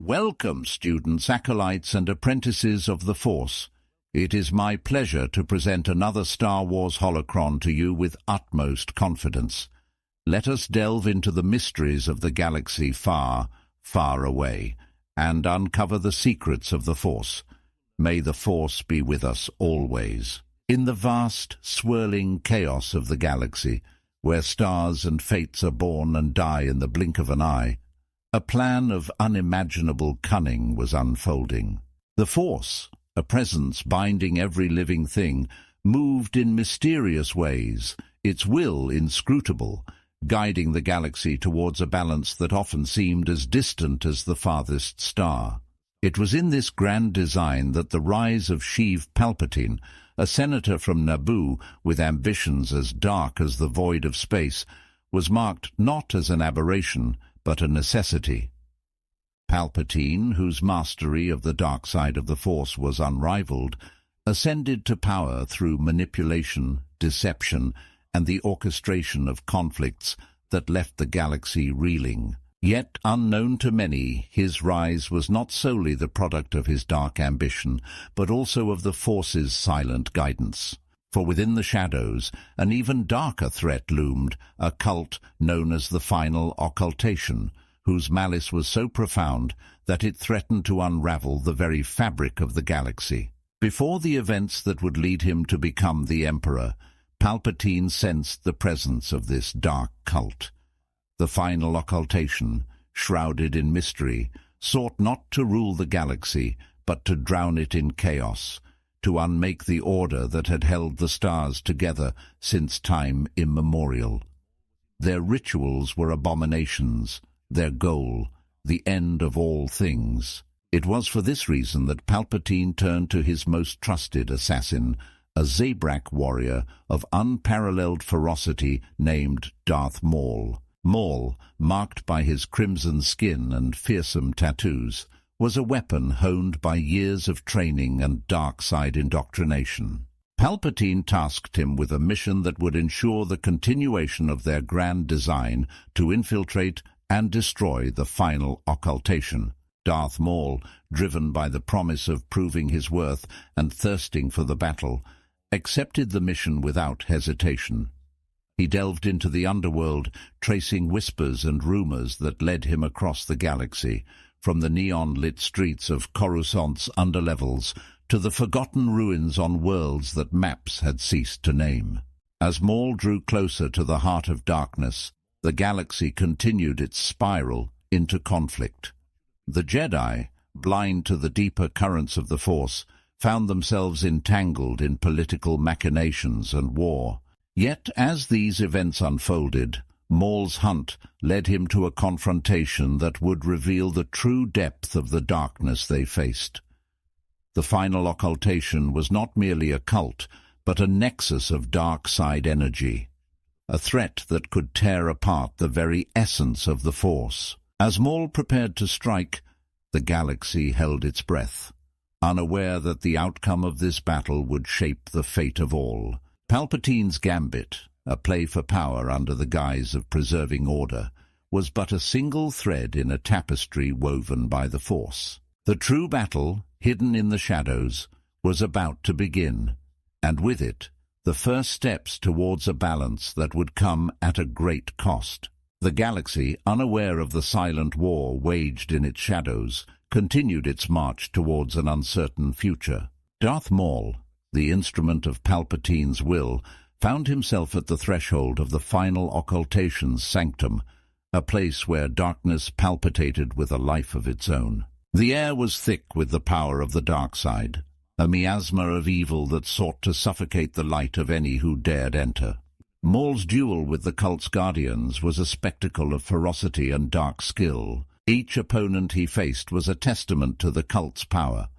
Welcome, students, acolytes, and apprentices of the Force. It is my pleasure to present another Star Wars holocron to you with utmost confidence. Let us delve into the mysteries of the galaxy far, far away, and uncover the secrets of the Force. May the Force be with us always. In the vast, swirling chaos of the galaxy, where stars and fates are born and die in the blink of an eye, a plan of unimaginable cunning was unfolding. The Force, a presence binding every living thing, moved in mysterious ways, its will inscrutable, guiding the galaxy towards a balance that often seemed as distant as the farthest star. It was in this grand design that the rise of Sheev Palpatine, a senator from Naboo with ambitions as dark as the void of space, was marked not as an aberration, but a necessity. Palpatine, whose mastery of the dark side of the Force was unrivaled, ascended to power through manipulation, deception, and the orchestration of conflicts that left the galaxy reeling. Yet, unknown to many, his rise was not solely the product of his dark ambition, but also of the Force's silent guidance. For within the shadows, an even darker threat loomed, a cult known as the Final Occultation, whose malice was so profound that it threatened to unravel the very fabric of the galaxy. Before the events that would lead him to become the Emperor, Palpatine sensed the presence of this dark cult. The Final Occultation, shrouded in mystery, sought not to rule the galaxy, but to drown it in chaos, to unmake the order that had held the stars together since time immemorial. Their rituals were abominations, their goal, the end of all things. It was for this reason that Palpatine turned to his most trusted assassin, a Zabrak warrior of unparalleled ferocity named Darth Maul. Maul, marked by his crimson skin and fearsome tattoos, was a weapon honed by years of training and dark side indoctrination. Palpatine tasked him with a mission that would ensure the continuation of their grand design to infiltrate and destroy the Final Occultation. Darth Maul, driven by the promise of proving his worth and thirsting for the battle, accepted the mission without hesitation. He delved into the underworld, tracing whispers and rumors that led him across the galaxy, from the neon-lit streets of Coruscant's underlevels to the forgotten ruins on worlds that maps had ceased to name. As Maul drew closer to the heart of darkness, the galaxy continued its spiral into conflict. The Jedi, blind to the deeper currents of the Force, found themselves entangled in political machinations and war. Yet, as these events unfolded, Maul's hunt led him to a confrontation that would reveal the true depth of the darkness they faced. The Final Occultation was not merely a cult, but a nexus of dark side energy, a threat that could tear apart the very essence of the Force. As Maul prepared to strike, the galaxy held its breath, unaware that the outcome of this battle would shape the fate of all. Palpatine's gambit, a play for power under the guise of preserving order, was but a single thread in a tapestry woven by the Force. The true battle, hidden in the shadows, was about to begin, and with it, the first steps towards a balance that would come at a great cost. The galaxy, unaware of the silent war waged in its shadows, continued its march towards an uncertain future. Darth Maul, the instrument of Palpatine's will, found himself at the threshold of the Final Occultation's sanctum, a place where darkness palpitated with a life of its own. The air was thick with the power of the dark side, a miasma of evil that sought to suffocate the light of any who dared enter. Maul's duel with the cult's guardians was a spectacle of ferocity and dark skill. Each opponent he faced was a testament to the cult's power,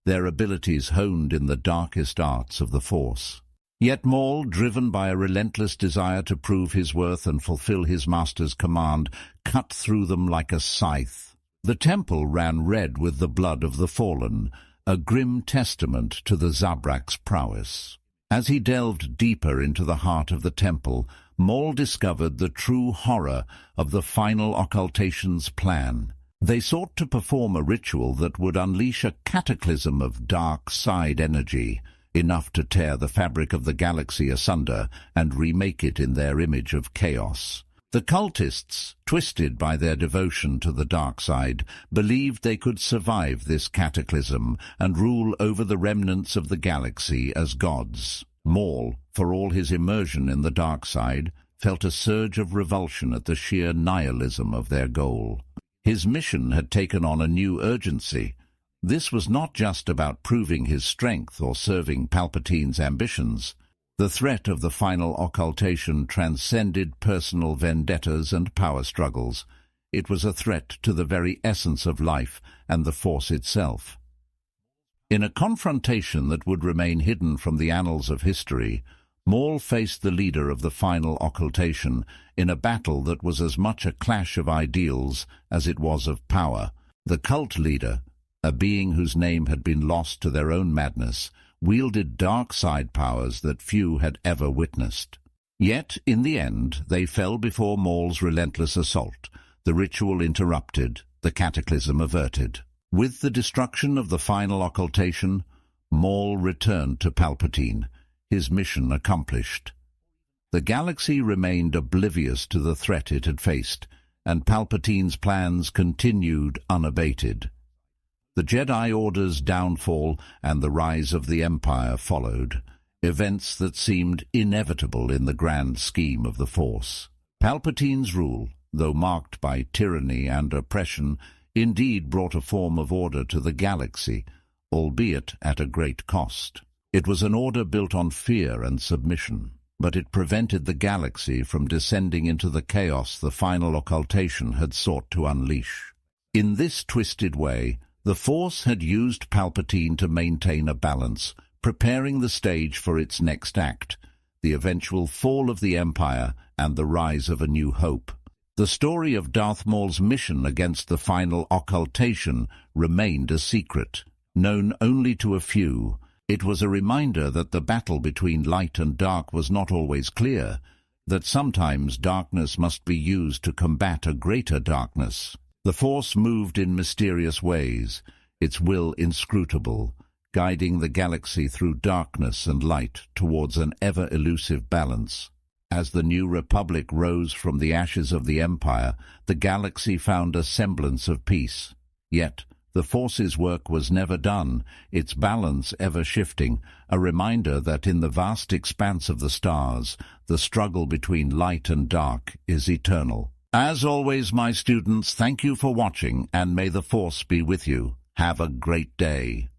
their abilities honed in the darkest arts of the Force. Yet Maul, driven by a relentless desire to prove his worth and fulfill his master's command, cut through them like a scythe. The temple ran red with the blood of the fallen, a grim testament to the Zabrak's prowess. As he delved deeper into the heart of the temple, Maul discovered the true horror of the Final Occultation's plan. They sought to perform a ritual that would unleash a cataclysm of dark side energy, enough to tear the fabric of the galaxy asunder and remake it in their image of chaos. The cultists, twisted by their devotion to the dark side, believed they could survive this cataclysm and rule over the remnants of the galaxy as gods. Maul, for all his immersion in the dark side, felt a surge of revulsion at the sheer nihilism of their goal. His mission had taken on a new urgency. This was not just about proving his strength or serving Palpatine's ambitions. The threat of the final occultation transcended personal vendettas and power struggles. It was a threat to the very essence of life and the Force itself. In a confrontation that would remain hidden from the annals of history, Maul faced the leader of the final occultation in a battle that was as much a clash of ideals as it was of power. The cult leader, a being whose name had been lost to their own madness, wielded dark side powers that few had ever witnessed. Yet, in the end, they fell before Maul's relentless assault, the ritual interrupted, the cataclysm averted. With the destruction of the final occultation, Maul returned to Palpatine, his mission accomplished. The galaxy remained oblivious to the threat it had faced, and Palpatine's plans continued unabated. The Jedi Order's downfall and the rise of the Empire followed, events that seemed inevitable in the grand scheme of the Force. Palpatine's rule, though marked by tyranny and oppression, indeed brought a form of order to the galaxy, albeit at a great cost. It was an order built on fear and submission, but it prevented the galaxy from descending into the chaos the final occultation had sought to unleash. In this twisted way, the Force had used Palpatine to maintain a balance, preparing the stage for its next act, the eventual fall of the Empire and the rise of a new hope. The story of Darth Maul's mission against the final occultation remained a secret, known only to a few. It was a reminder that the battle between light and dark was not always clear, that sometimes darkness must be used to combat a greater darkness. The Force moved in mysterious ways, its will inscrutable, guiding the galaxy through darkness and light towards an ever-elusive balance. As the new Republic rose from the ashes of the Empire, the galaxy found a semblance of peace. Yet, the Force's work was never done, its balance ever shifting, a reminder that in the vast expanse of the stars, the struggle between light and dark is eternal. As always, my students, thank you for watching, and may the Force be with you. Have a great day.